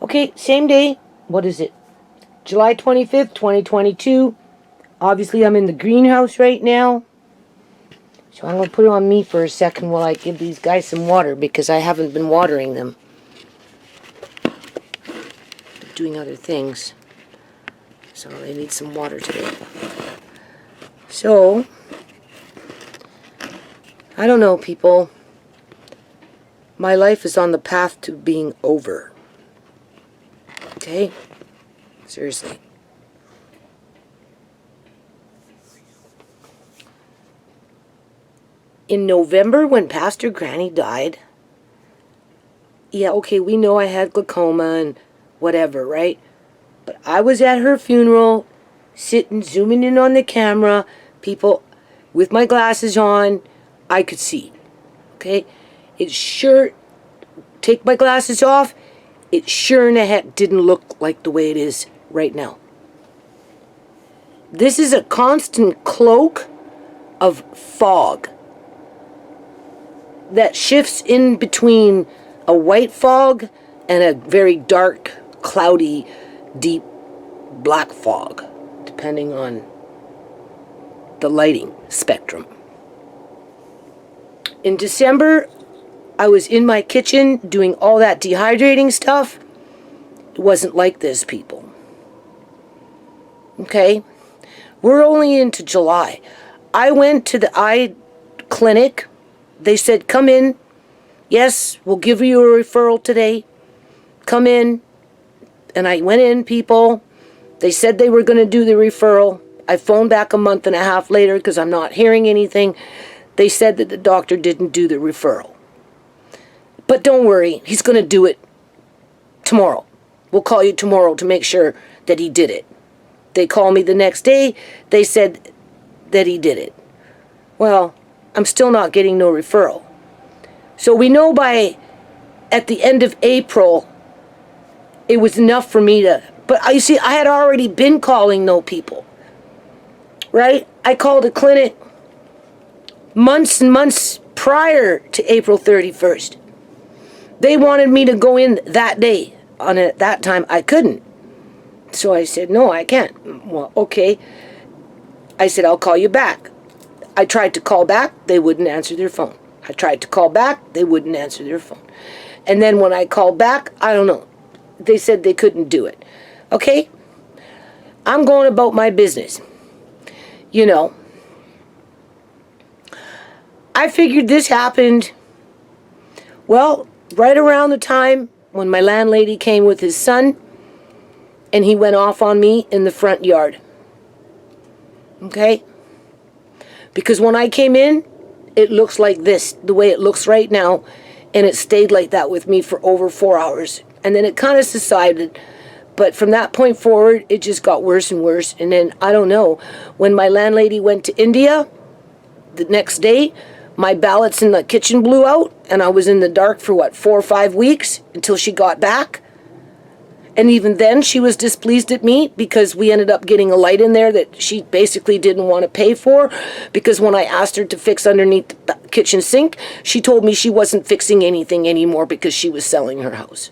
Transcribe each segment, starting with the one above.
Okay, same day. What is it? July 25th, 2022. Obviously, I'm in the greenhouse right now. So I'm going to put it on me for a second while I give these guys some water because I haven't been watering them. They're doing other things. So they need some water today. So, I don't know, people. My life is on the path to being over. Okay? Seriously. In November, when Pastor Granny died, yeah, okay, we know I had glaucoma and whatever, right? But I was at her funeral, sitting, zooming in on the camera, people, with my glasses on, I could see. Okay? It sure, take my glasses off, it sure in the heck didn't look like the way it is right now. This is a constant cloak of fog that shifts in between a white fog and a very dark, cloudy, deep black fog, depending on the lighting spectrum. In December, I was in my kitchen doing all that dehydrating stuff. It wasn't like this, people. Okay? We're only into July. I went to the eye clinic. They said, come in. Yes, we'll give you a referral today. Come in. And I went in, people. They said they were going to do the referral. I phoned back a month and a half later because I'm not hearing anything. They said that the doctor didn't do the referral. But don't worry, he's going to do it tomorrow. We'll call you tomorrow to make sure that he did it. They called me the next day. They said that he did it. Well, I'm still not getting no referral. So we know at the end of April, it was enough for me to, but you see, I had already been calling no people, right? I called a clinic months and months prior to April 31st. They wanted me to go in that day. At that time, I couldn't. So I said, no, I can't. Well, okay. I said, I'll call you back. I tried to call back. They wouldn't answer their phone. I tried to call back. They wouldn't answer their phone. And then when I called back, I don't know. They said they couldn't do it. Okay? I'm going about my business. You know. I figured this happened, well, right around the time when my landlady came with his son and he went off on me in the front yard. Okay? Because when I came in, it looks like this, the way it looks right now, and it stayed like that with me for over 4 hours. And then it kind of subsided, but from that point forward, it just got worse and worse. And then, I don't know, when my landlady went to India, the next day, my ballots in the kitchen blew out, and I was in the dark for, 4 or 5 weeks until she got back. And even then, she was displeased at me because we ended up getting a light in there that she basically didn't want to pay for. Because when I asked her to fix underneath the kitchen sink, she told me she wasn't fixing anything anymore because she was selling her house.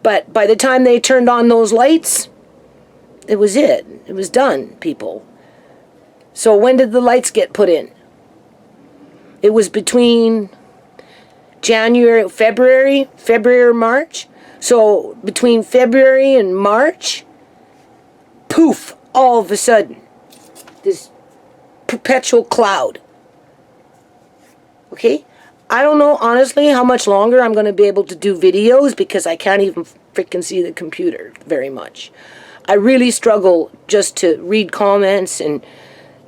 But by the time they turned on those lights, it was it. It was done, people. So when did the lights get put in? It was between February, March. So between February and March, poof, all of a sudden, this perpetual cloud. Okay? I don't know, honestly, how much longer I'm going to be able to do videos because I can't even freaking see the computer very much. I really struggle just to read comments and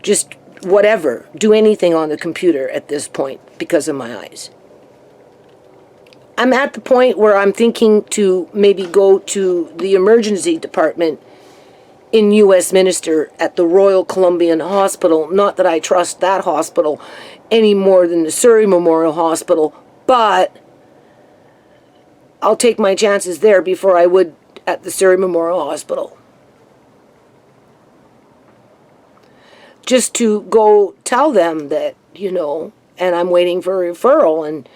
just whatever, do anything on the computer at this point because of my eyes. I'm at the point where I'm thinking to maybe go to the emergency department in Westminster at the Royal Columbian Hospital. Not that I trust that hospital any more than the Surrey Memorial Hospital, but I'll take my chances there before I would at the Surrey Memorial Hospital. Just to go tell them that, and I'm waiting for a referral, and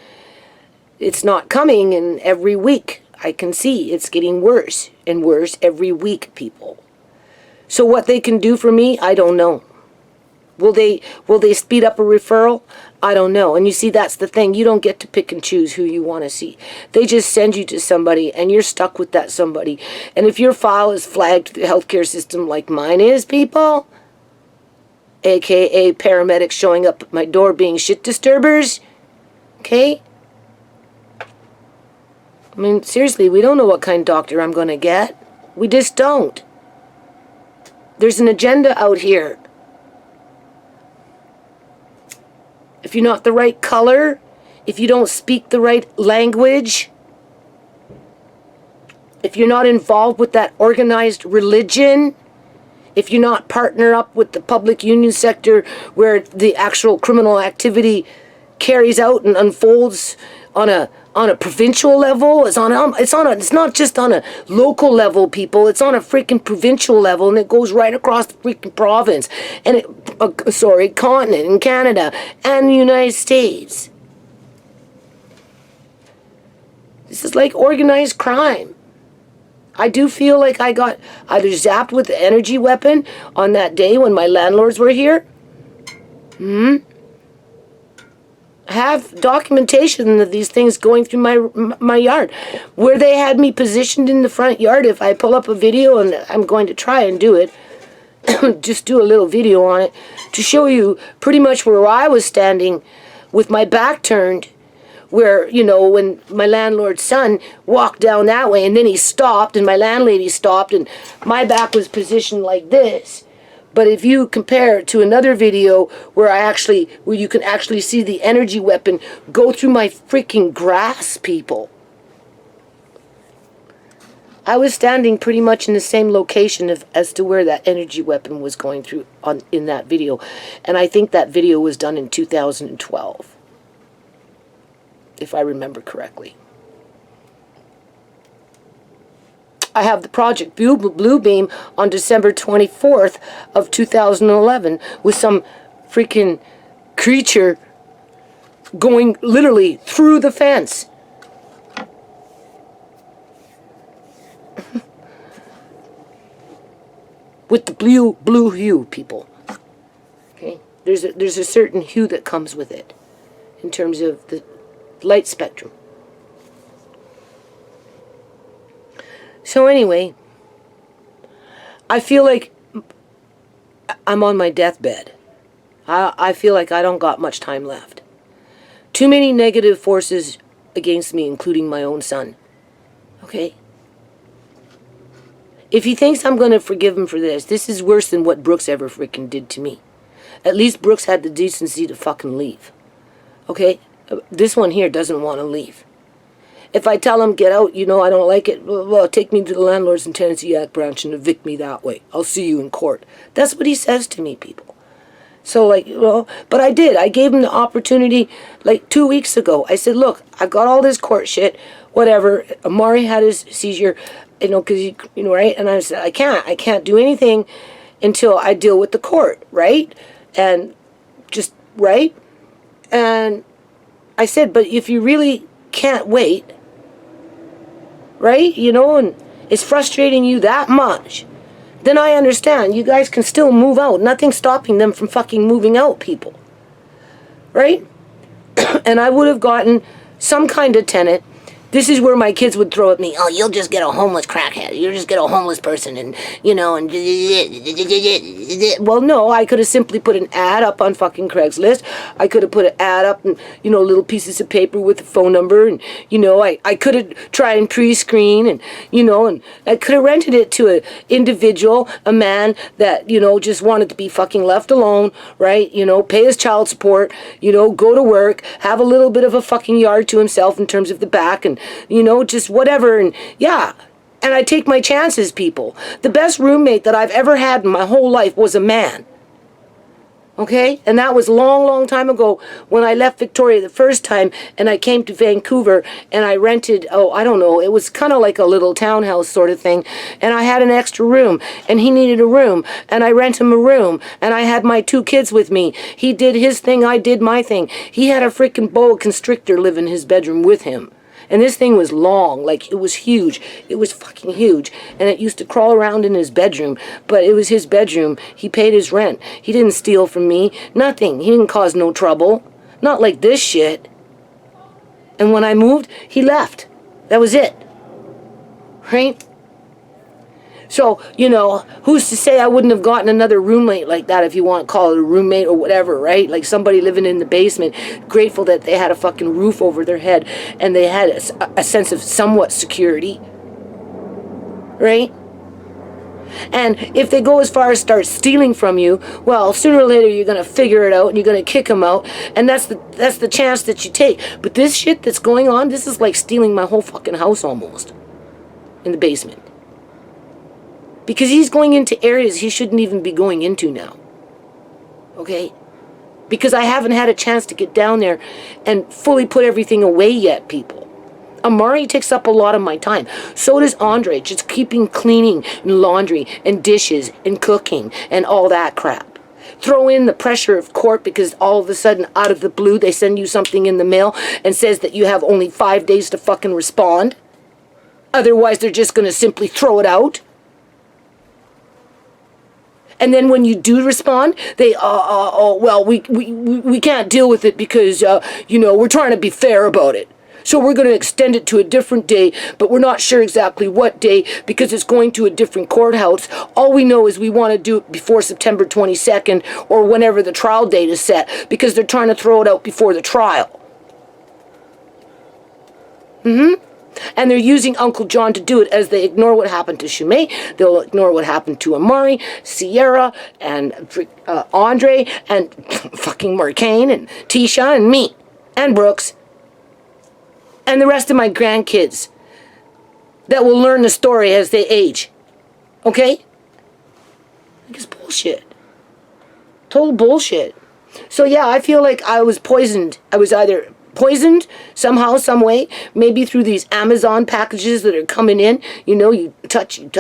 It's not coming, and every week I can see it's getting worse and worse every week, people. So what they can do for me, I don't know. Will they speed up a referral? I don't know. And you see, that's the thing. You don't get to pick and choose who you want to see. They just send you to somebody, and you're stuck with that somebody. And if your file is flagged to the healthcare system like mine is, people, aka paramedics showing up at my door being shit disturbers, okay? I mean, seriously, we don't know what kind of doctor I'm going to get. We just don't. There's an agenda out here. If you're not the right color, if you don't speak the right language, if you're not involved with that organized religion, if you're not partner up with the public union sector where the actual criminal activity carries out and unfolds on a provincial level, it's not just on a local level, people. It's on a freaking provincial level, and it goes right across the freaking province, and continent in Canada and the United States. This is like organized crime. I do feel like I got either zapped with the energy weapon on that day when my landlords were here. I have documentation of these things going through my yard, where they had me positioned in the front yard. If I pull up a video, and I'm going to try and do it, just do a little video on it to show you pretty much where I was standing with my back turned, where, you know, when my landlord's son walked down that way and then he stopped and my landlady stopped and my back was positioned like this. But if you compare it to another video where you can actually see the energy weapon go through my freaking grass, people. I was standing pretty much in the same location as to where that energy weapon was going through in that video. And I think that video was done in 2012. If I remember correctly. I have the Project Bluebeam on December 24th of 2011 with some freaking creature going literally through the fence. With the blue hue, people. Okay? There's a certain hue that comes with it in terms of the light spectrum. So anyway, I feel like I'm on my deathbed. I feel like I don't got much time left. Too many negative forces against me, including my own son. Okay? If he thinks I'm going to forgive him for this is worse than what Brooks ever freaking did to me. At least Brooks had the decency to fucking leave. Okay? This one here doesn't want to leave. If I tell him, get out, you know, I don't like it, well, take me to the Landlords and Tenancy Act branch and evict me that way. I'll see you in court. That's what he says to me, people. So, like, well, but I did. I gave him the opportunity, like, 2 weeks ago. I said, look, I've got all this court shit, whatever. Amari had his seizure, you know, because, you know, right? And I said, I can't do anything until I deal with the court, right? And just, right? And I said, but if you really can't wait, right, you know, and it's frustrating you that much, then I understand. You guys can still move out. Nothing's stopping them from fucking moving out, people. Right? And I would have gotten some kind of tenant. This is where my kids would throw at me, oh, you'll just get a homeless crackhead. You'll just get a homeless person and, you know, and... Well, no, I could have simply put an ad up on fucking Craigslist. I could have put an ad up and, you know, little pieces of paper with a phone number. And, you know, I could have tried and pre-screen and, you know, and I could have rented it to an individual, a man that, you know, just wanted to be fucking left alone, right? You know, pay his child support, you know, go to work, have a little bit of a fucking yard to himself in terms of the back and, you know, just whatever, and yeah. And I take my chances, people. The best roommate that I've ever had in my whole life was a man. Okay? And that was a long, long time ago when I left Victoria the first time and I came to Vancouver and I rented, I don't know, it was kind of like a little townhouse sort of thing. And I had an extra room and he needed a room and I rent him a room and I had my 2 kids with me. He did his thing, I did my thing. He had a freaking boa constrictor live in his bedroom with him. And this thing was long, like it was huge. It was fucking huge. And it used to crawl around in his bedroom, but it was his bedroom. He paid his rent. He didn't steal from me. Nothing. He didn't cause no trouble. Not like this shit. And when I moved, he left. That was it. Right? So, you know, who's to say I wouldn't have gotten another roommate like that, if you want to call it a roommate or whatever, right? Like somebody living in the basement, grateful that they had a fucking roof over their head and they had a sense of somewhat security, right? And if they go as far as start stealing from you, well, sooner or later you're going to figure it out and you're going to kick them out, and that's the chance that you take. But this shit that's going on, this is like stealing my whole fucking house almost in the basement. Because he's going into areas he shouldn't even be going into now. Okay? Because I haven't had a chance to get down there and fully put everything away yet, people. Amari takes up a lot of my time. So does Andre, just keeping cleaning and laundry and dishes and cooking and all that crap. Throw in the pressure of court because all of a sudden, out of the blue, they send you something in the mail and says that you have only 5 days to fucking respond. Otherwise, they're just going to simply throw it out. And then when you do respond, they, well, we can't deal with it because, you know, we're trying to be fair about it. So we're going to extend it to a different day, but we're not sure exactly what day because it's going to a different courthouse. All we know is we want to do it before September 22nd or whenever the trial date is set because they're trying to throw it out before the trial. And they're using Uncle John to do it as they ignore what happened to SHAMAY. They'll ignore what happened to Amari, Sierra, and Andre, and fucking Marcane, and Tisha, and me, and Brooks, and the rest of my grandkids that will learn the story as they age. Okay? It's bullshit. Total bullshit. So yeah, I feel like I was poisoned. I was either poisoned somehow, some way, maybe through these Amazon packages that are coming in. You know, you touch, you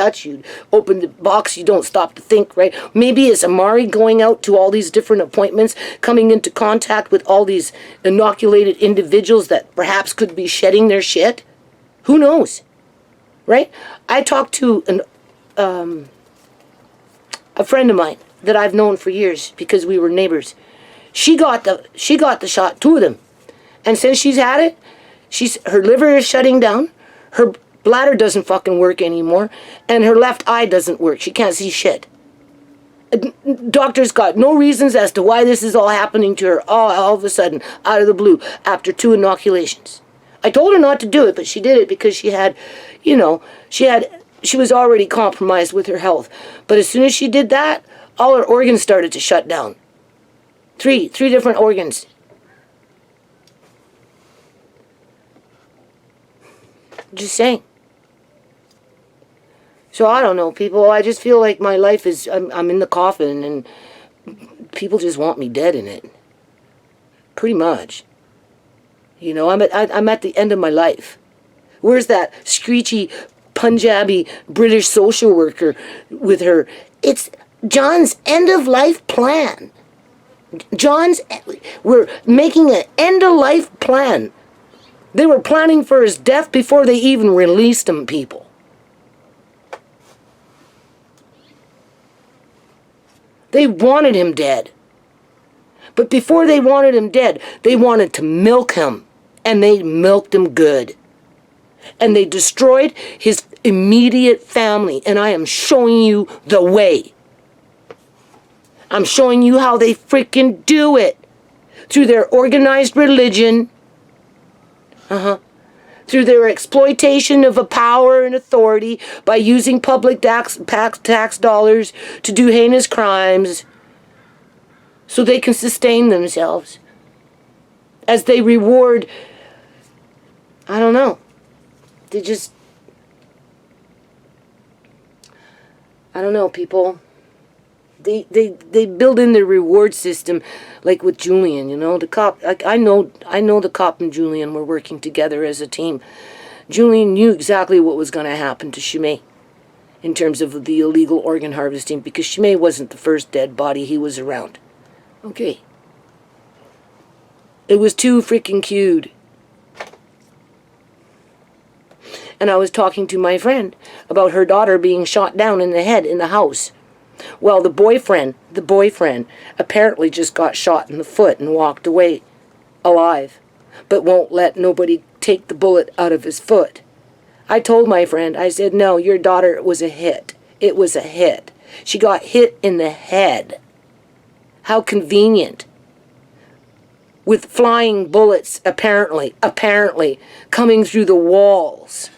open the box, you don't stop to think, right? Maybe it's Amari going out to all these different appointments, coming into contact with all these inoculated individuals that perhaps could be shedding their shit. Who knows, right? I talked to a friend of mine that I've known for years because we were neighbors. She got the shot, 2 of them. And since she's had it, her liver is shutting down, her bladder doesn't fucking work anymore, and her left eye doesn't work. She can't see shit. Doctors got no reasons as to why this is all happening to her all of a sudden, out of the blue, after 2 inoculations. I told her not to do it, but she did it because she had, you know, she was already compromised with her health. But as soon as she did that, all her organs started to shut down. Three different organs. Just saying. So I don't know, people. I just feel like my life is, I'm in the coffin and people just want me dead in it. Pretty much. You know, I'm at the end of my life. Where's that screechy Punjabi British social worker with her? It's John's end of life plan. We're making an end of life plan. They were planning for his death before they even released him, people. They wanted him dead. But before they wanted him dead, they wanted to milk him. And they milked him good. And they destroyed his immediate family. And I am showing you the way. I'm showing you how they freaking do it. Through their organized religion. Through their exploitation of a power and authority by using public tax dollars to do heinous crimes so they can sustain themselves as they reward, I don't know, they just, I don't know, people. They build in their reward system, like with Julian. You know, the cop. Like I know the cop and Julian were working together as a team. Julian knew exactly what was going to happen to SHAMAY in terms of the illegal organ harvesting, because SHAMAY wasn't the first dead body he was around. Okay. It was too freaking cute. And I was talking to my friend about her daughter being shot down in the head in the house. Well, the boyfriend apparently just got shot in the foot and walked away alive, but won't let nobody take the bullet out of his foot. I told my friend, I said, no, your daughter was a hit. It was a hit. She got hit in the head. How convenient. With flying bullets, apparently, coming through the walls.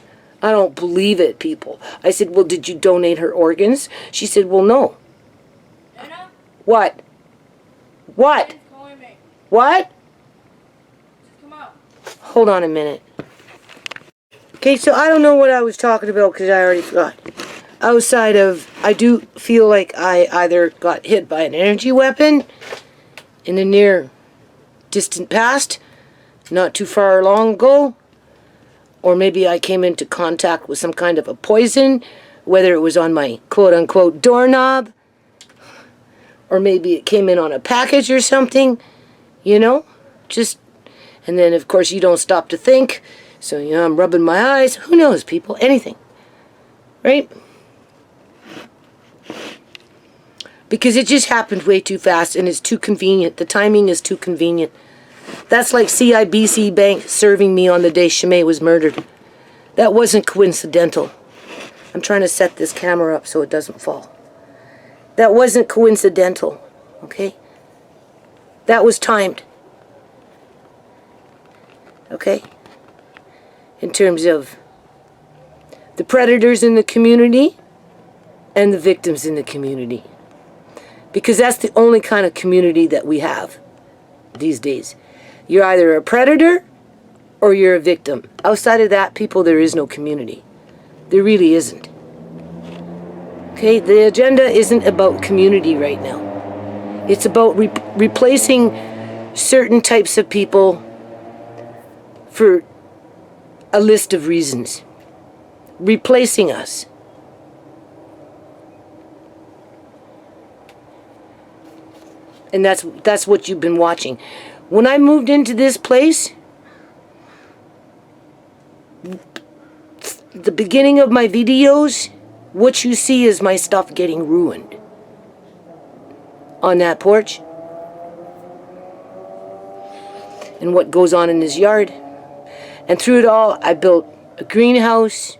I don't believe it, people. I said, well, did you donate her organs? She said, well, no. Anna? What? What? What? Just come out. Hold on a minute. Okay, so I don't know what I was talking about because I already forgot. Outside of, I do feel like I either got hit by an energy weapon in the near distant past, not too far long ago, or maybe I came into contact with some kind of a poison, whether it was on my quote-unquote doorknob, or maybe it came in on a package or something, you know, just, and then of course you don't stop to think, so you know, I'm rubbing my eyes, who knows, people, anything, right? Because it just happened way too fast and it's too convenient, the timing is too convenient. That's like CIBC Bank serving me on the day SHAMAY was murdered. That wasn't coincidental. I'm trying to set this camera up so it doesn't fall. That wasn't coincidental, okay? That was timed. Okay? In terms of the predators in the community and the victims in the community. Because that's the only kind of community that we have these days. You're either a predator or you're a victim. Outside of that, people, there is no community. There really isn't. Okay, the agenda isn't about community right now. It's about replacing certain types of people for a list of reasons. Replacing us. And that's what you've been watching. When I moved into this place, the beginning of my videos, what you see is my stuff getting ruined. On that porch. And what goes on in his yard. And through it all, I built a greenhouse,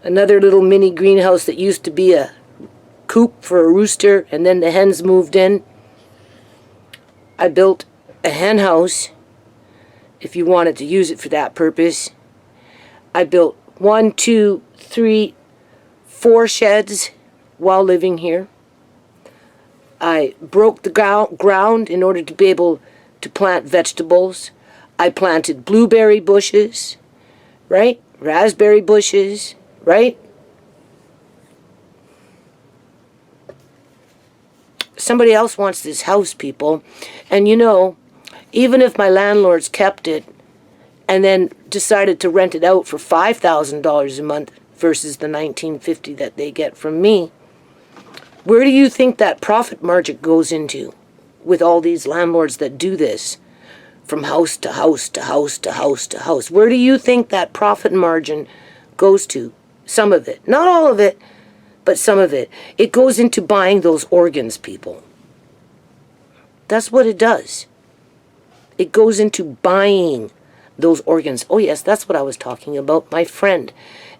another little mini greenhouse that used to be a coop for a rooster, and then the hens moved in. I built a hen house, if you wanted to use it for that purpose. I built 1, 2, 3, 4 sheds while living here. I broke the ground in order to be able to plant vegetables. I planted blueberry bushes, right? Raspberry bushes, right? Somebody else wants this house, people. And you know, even if my landlords kept it and then decided to rent it out for $5,000 a month versus the $1,950 that they get from me, where do you think that profit margin goes into with all these landlords that do this from house to house to house to house to house? Where do you think that profit margin goes to? Some of it. Not all of it, but some of it. It goes into buying those organs, people. That's what it does. It goes into buying those organs. Oh yes, that's what I was talking about. My friend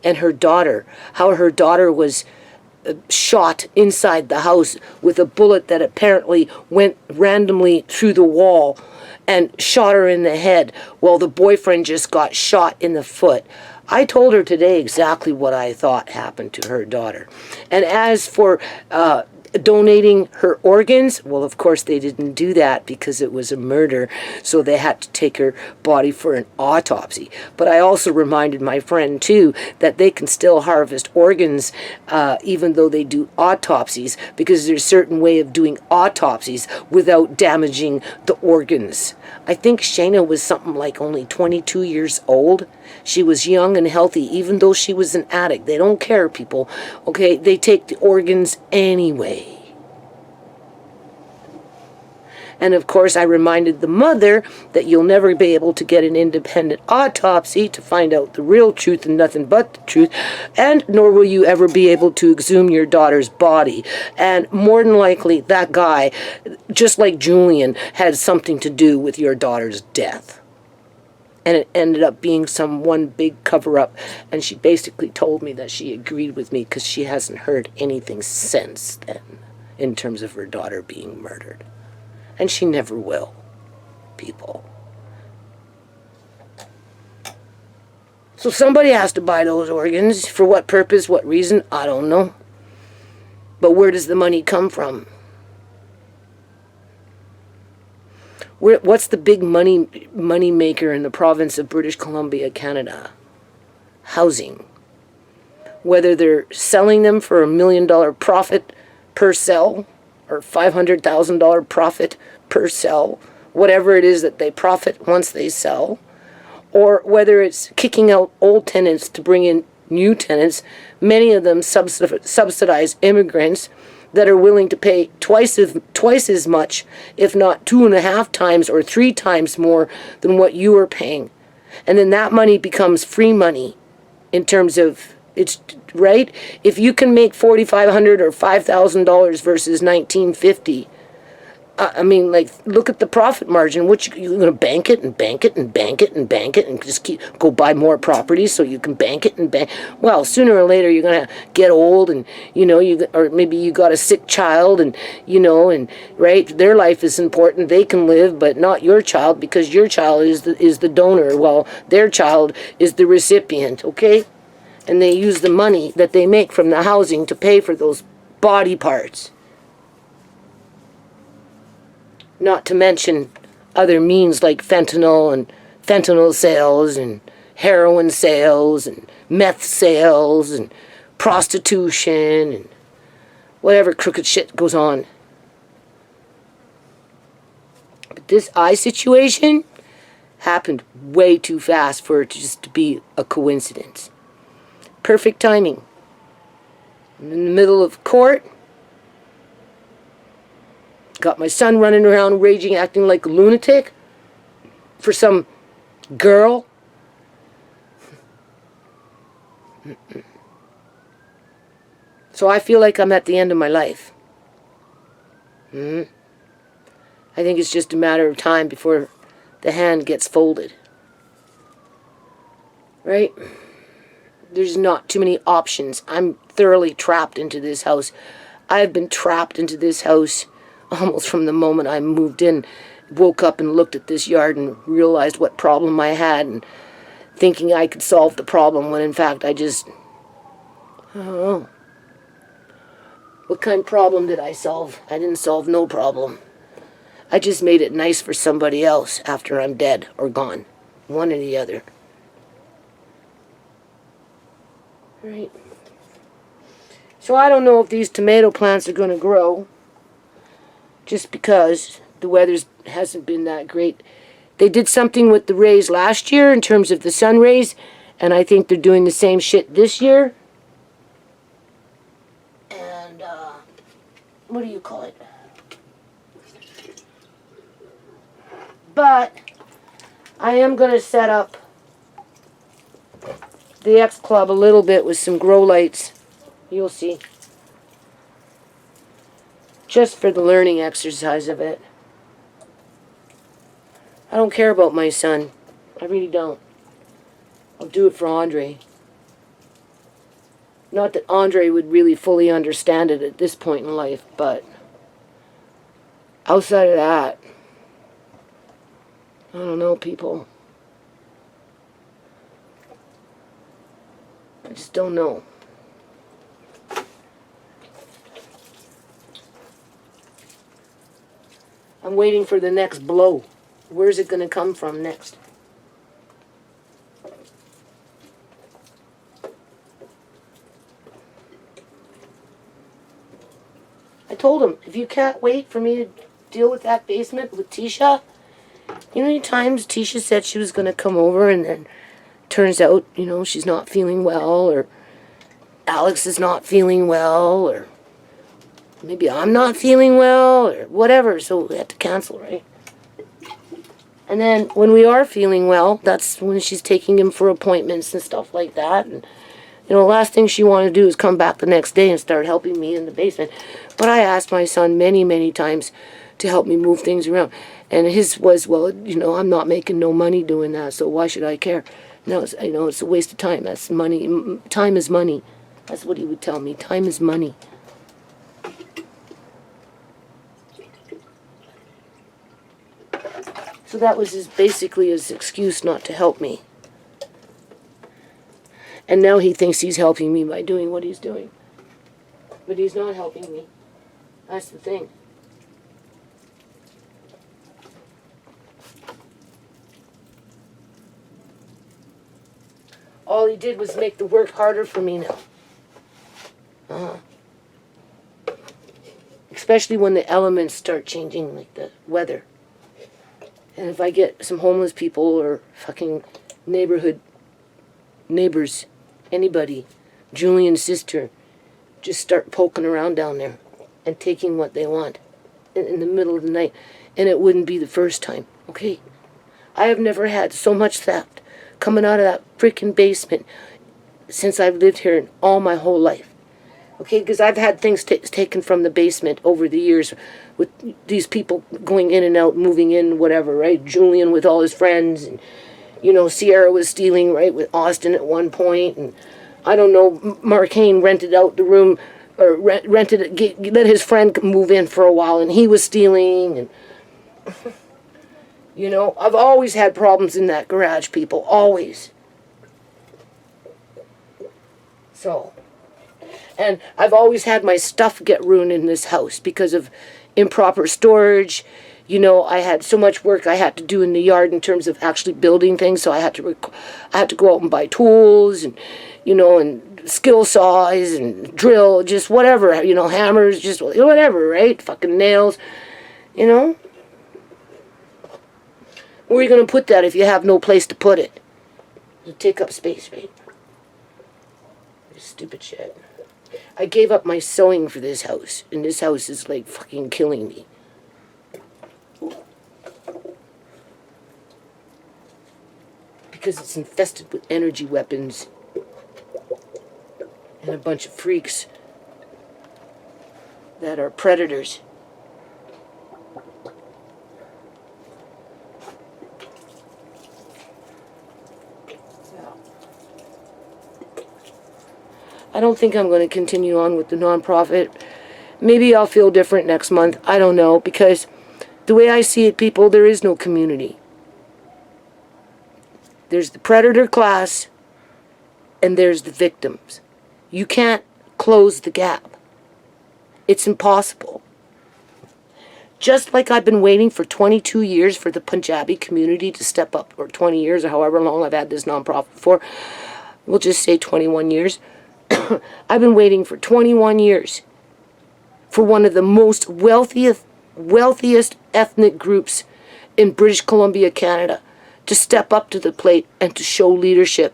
and her daughter. How her daughter was shot inside the house with a bullet that apparently went randomly through the wall and shot her in the head while the boyfriend just got shot in the foot. I told her today exactly what I thought happened to her daughter. And as for donating her organs. Well, of course they didn't do that because it was a murder, so they had to take her body for an autopsy. But I also reminded my friend too that they can still harvest organs even though they do autopsies, because there's a certain way of doing autopsies without damaging the organs. I think Shayna was something like only 22 years old. She was young and healthy, even though she was an addict. They don't care, people. Okay, they take the organs anyway. And of course, I reminded the mother that you'll never be able to get an independent autopsy to find out the real truth and nothing but the truth, and nor will you ever be able to exhume your daughter's body. And more than likely, that guy, just like Julian, had something to do with your daughter's death. And it ended up being some one big cover-up. And she basically told me that she agreed with me because she hasn't heard anything since then in terms of her daughter being murdered. And she never will, people. So somebody has to buy those organs. For what purpose, what reason, I don't know. But where does the money come from? What's the big money maker in the province of British Columbia, Canada? Housing. Whether they're selling them for $1 million profit per cell, or $500,000 profit per cell, whatever it is that they profit once they sell, or whether it's kicking out old tenants to bring in new tenants, many of them subsidize immigrants that are willing to pay twice as much, if not 2.5 times or 3 times more than what you are paying. And then that money becomes free money in terms of, it's right. If you can make $4,500 or $5,000 versus $1,950, I mean, like, look at the profit margin. What you're going to bank it and bank it and bank it and bank it and just go buy more properties so you can bank it and bank. Well, sooner or later you're going to get old, and or maybe you got a sick child, and and right, their life is important. They can live, but not your child, because your child is the donor. Well, their child is the recipient. Okay. And they use the money that they make from the housing to pay for those body parts. Not to mention other means like fentanyl and fentanyl sales and heroin sales and meth sales and prostitution and whatever crooked shit goes on. But this eye situation happened way too fast for it just to be a coincidence. Perfect timing. I'm in the middle of court. Got my son running around raging, acting like a lunatic for some girl. So I feel like I'm at the end of my life. I think it's just a matter of time before the hand gets folded. Right? There's not too many options. I'm thoroughly trapped into this house. I've been trapped into this house almost from the moment I moved in, woke up and looked at this yard and realized what problem I had, and thinking I could solve the problem when in fact I don't know. What kind of problem did I solve? I didn't solve no problem. I just made it nice for somebody else after I'm dead or gone. One or the other. Right. So I don't know if these tomato plants are going to grow, just because the weather hasn't been that great. They did something with the rays last year in terms of the sun rays, and I think they're doing the same shit this year. And, what do you call it? But I am going to set up the X Club a little bit with some grow lights. You'll see. Just for the learning exercise of it. I don't care about my son. I really don't. I'll do it for Andre. Not that Andre would really fully understand it at this point in life, but outside of that, I don't know, people. I just don't know. I'm waiting for the next blow. Where's it going to come from next? I told him, if you can't wait for me to deal with that basement with Tisha, you know how many times Tisha said she was going to come over and then turns out, you know, she's not feeling well, or Alex is not feeling well, or maybe I'm not feeling well, or whatever, so we had to cancel, right? And then when we are feeling well, that's when she's taking him for appointments and stuff like that. And, you know, the last thing she wanted to do is come back the next day and start helping me in the basement. But I asked my son many, many times to help me move things around. And his was, well, you know, I'm not making no money doing that, so why should I care? No, it's, you know, it's a waste of time. That's money. Time is money. That's what he would tell me. Time is money. So that was basically his excuse not to help me. And now he thinks he's helping me by doing what he's doing. But he's not helping me. That's the thing. All he did was make the work harder for me now. Especially when the elements start changing, like the weather. And if I get some homeless people or fucking neighborhood neighbors, anybody, Julian's sister, just start poking around down there and taking what they want in the middle of the night. And it wouldn't be the first time, okay? I have never had so much theft coming out of that freaking basement since I've lived here in all my whole life. Okay, because I've had things taken from the basement over the years with these people going in and out, moving in, whatever, right? Julian with all his friends, and, you know, Sierra was stealing, right, with Austin at one point, and I don't know, Mark Hain rented out the room, or let his friend move in for a while, and he was stealing, and, you know, I've always had problems in that garage, people, always. So... And I've always had my stuff get ruined in this house because of improper storage. You know, I had so much work I had to do in the yard in terms of actually building things, so I had to go out and buy tools and, you know, and skill saws and drill, just whatever, you know, hammers, just whatever, right? Fucking nails, you know? Where are you going to put that if you have no place to put it? It'll take up space, right? Stupid shit. I gave up my sewing for this house, and this house is like fucking killing me. Because it's infested with energy weapons and a bunch of freaks that are predators. I don't think I'm going to continue on with the nonprofit. Maybe I'll feel different next month. I don't know, because the way I see it, people, there is no community. There's the predator class, and there's the victims. You can't close the gap. It's impossible. Just like I've been waiting for 22 years for the Punjabi community to step up, or 20 years, or however long I've had this nonprofit for. We'll just say 21 years. I've been waiting for 21 years for one of the most wealthiest ethnic groups in British Columbia, Canada, to step up to the plate and to show leadership,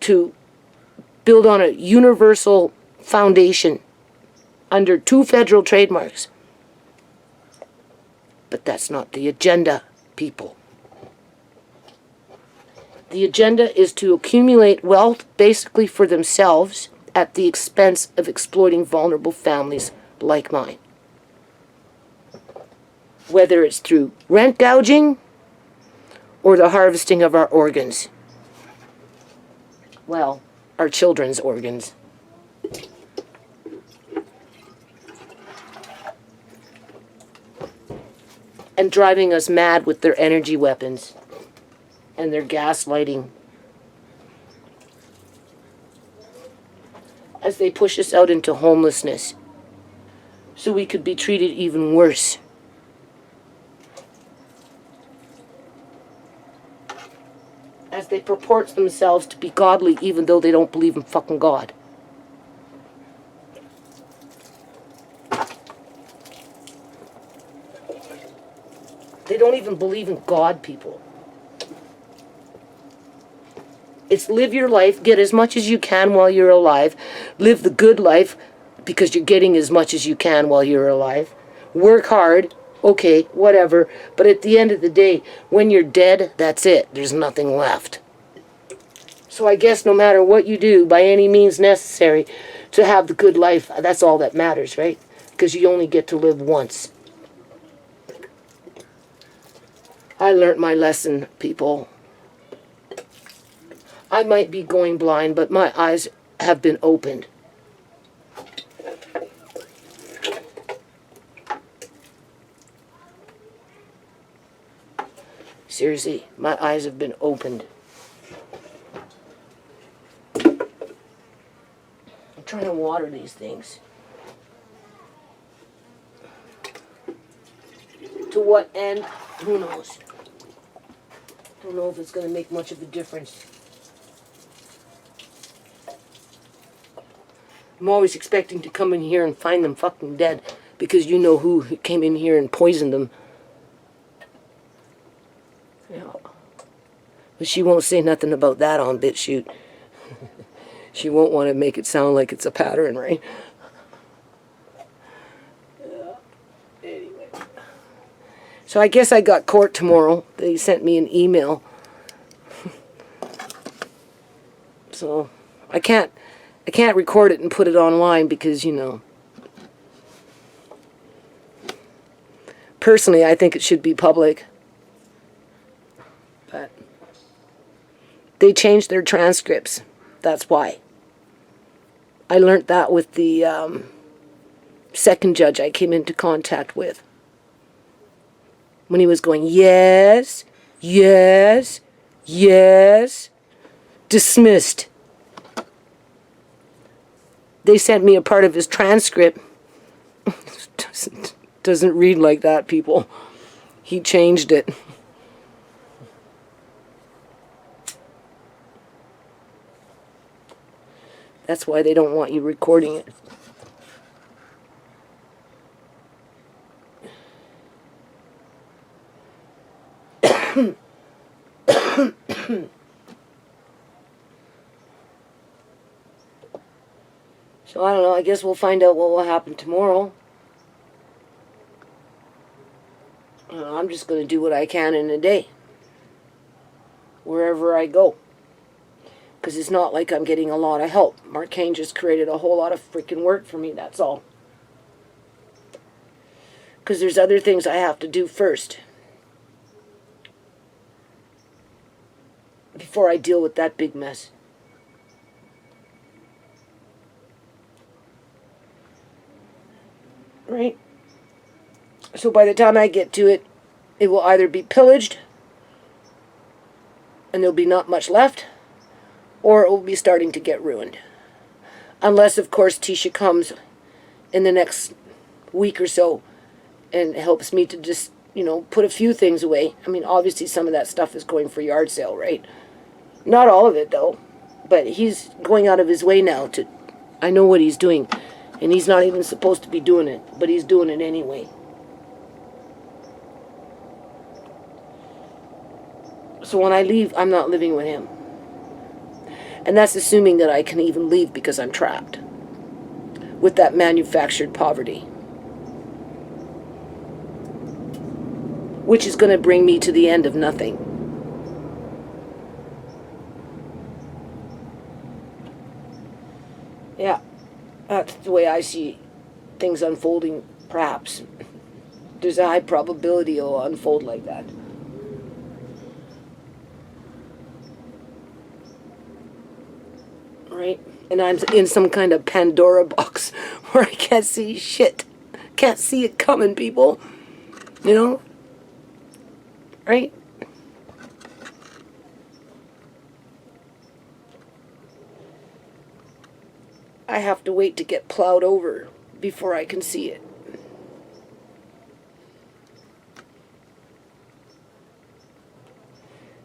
to build on a universal foundation under 2 federal trademarks. But that's not the agenda, people. The agenda is to accumulate wealth basically for themselves at the expense of exploiting vulnerable families like mine. Whether it's through rent gouging or the harvesting of our organs. Well, our children's organs. And driving us mad with their energy weapons and their gaslighting as they push us out into homelessness so we could be treated even worse. they purport themselves to be godly even though they don't believe in fucking God. They don't even believe in God, people. It's live your life, get as much as you can while you're alive. Live the good life because you're getting as much as you can while you're alive. Work hard, okay, whatever. But at the end of the day, when you're dead, that's it. There's nothing left. So I guess no matter what you do, by any means necessary, to have the good life, that's all that matters, right? Because you only get to live once. I learned my lesson, people. I might be going blind, but my eyes have been opened. Seriously, my eyes have been opened. I'm trying to water these things. To what end? Who knows? Don't know if it's going to make much of a difference. I'm always expecting to come in here and find them fucking dead because you know who came in here and poisoned them. Yeah. But she won't say nothing about that on BitChute. She won't want to make it sound like it's a pattern, right? Yeah. Anyway. So I guess I got court tomorrow. They sent me an email. So I can't record it and put it online because, you know, personally I think it should be public. But they changed their transcripts. That's why. I learned that with the second judge I came into contact with. When he was going, yes, yes, yes, dismissed. They sent me a part of his transcript. Doesn't read like that, people. He changed it. That's why they don't want you recording it. So I don't know, I guess we'll find out what will happen tomorrow. I'm just going to do what I can in a day. Wherever I go. Because it's not like I'm getting a lot of help. Mark Kane just created a whole lot of freaking work for me, that's all. Because there's other things I have to do first. Before I deal with that big mess. Right? So by the time I get to it, it will either be pillaged, and there'll be not much left, or it will be starting to get ruined. Unless, of course, Tisha comes in the next week or so and helps me to just, you know, put a few things away. I mean, obviously some of that stuff is going for yard sale, right? Not all of it, though. But he's going out of his way now to... I know what he's doing. And he's not even supposed to be doing it, but he's doing it anyway. So when I leave, I'm not living with him. And that's assuming that I can even leave because I'm trapped with that manufactured poverty. Which is going to bring me to the end of nothing. Yeah, that's the way I see things unfolding, perhaps. There's a high probability it'll unfold like that. Right? And I'm in some kind of Pandora box where I can't see shit. Can't see it coming, people. You know? Right? I have to wait to get plowed over before I can see it.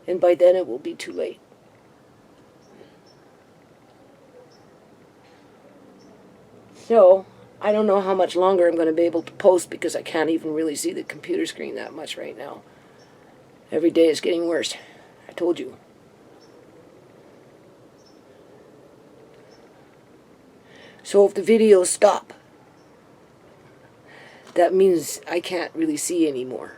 And by then it will be too late. So, I don't know how much longer I'm going to be able to post because I can't even really see the computer screen that much right now. Every day is getting worse. I told you. So if the videos stop, that means I can't really see anymore.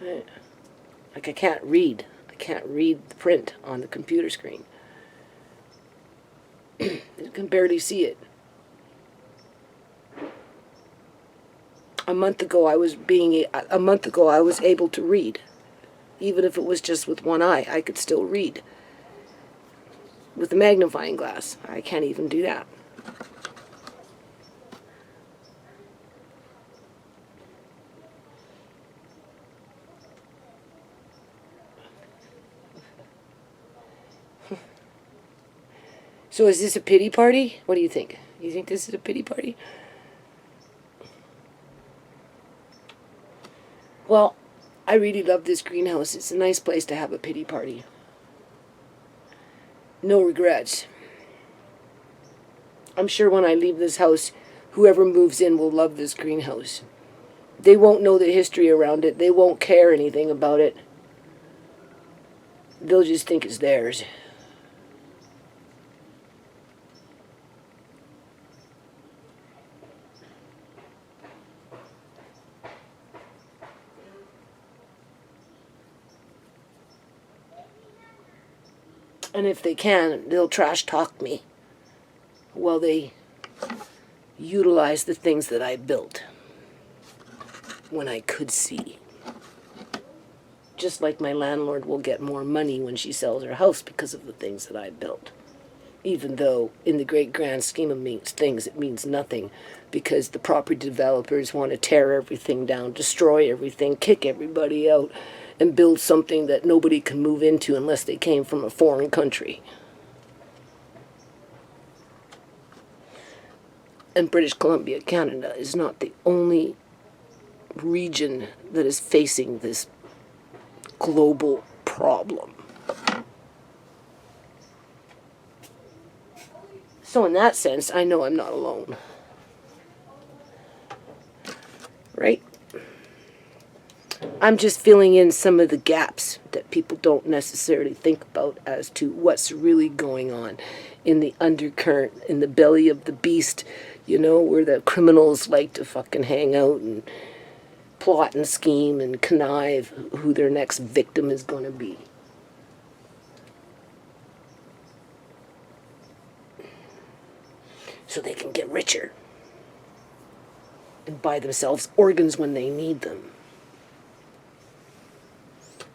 Like I can't read. I can't read the print on the computer screen. You can barely see it. A month ago I was able to read. Even if it was just with one eye, I could still read. With a magnifying glass, I can't even do that. So is this a pity party? What do you think? You think this is a pity party? Well, I really love this greenhouse. It's a nice place to have a pity party. No regrets. I'm sure when I leave this house, whoever moves in will love this greenhouse. They won't know the history around it. They won't care anything about it. They'll just think it's theirs. And if they can, they'll trash talk me while they utilize the things that I built when I could see. Just like my landlord will get more money when she sells her house because of the things that I built. Even though in the great grand scheme of things it means nothing, because the property developers want to tear everything down, destroy everything, kick everybody out, and build something that nobody can move into unless they came from a foreign country. And British Columbia, Canada, is not the only region that is facing this global problem. So in that sense, I know I'm not alone. Right? I'm just filling in some of the gaps that people don't necessarily think about as to what's really going on in the undercurrent, in the belly of the beast, you know, where the criminals like to fucking hang out and plot and scheme and connive who their next victim is going to be. So they can get richer and buy themselves organs when they need them.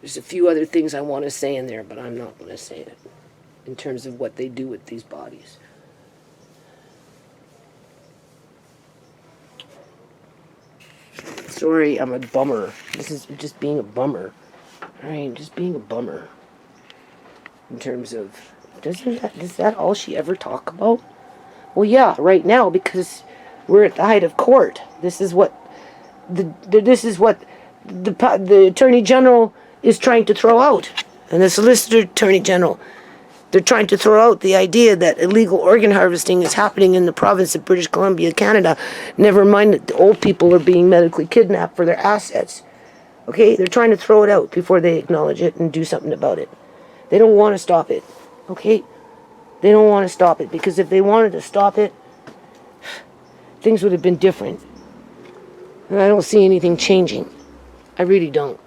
There's a few other things I want to say in there, but I'm not going to say it in terms of what they do with these bodies. Sorry, I'm a bummer. This is just being a bummer. Alright, just being a bummer. In terms of, is that all she ever talk about? Well, yeah, right now, because we're at the height of court. This is what the Attorney General is trying to throw out, and the Solicitor Attorney General. They're trying to throw out the idea that illegal organ harvesting is happening in the province of British Columbia, Canada. Never mind that the old people are being medically kidnapped for their assets. Okay, they're trying to throw it out before they acknowledge it and do something about it. They don't want to stop it. Okay, they don't want to stop it, because if they wanted to stop it, things would have been different. And I don't see anything changing. I really don't.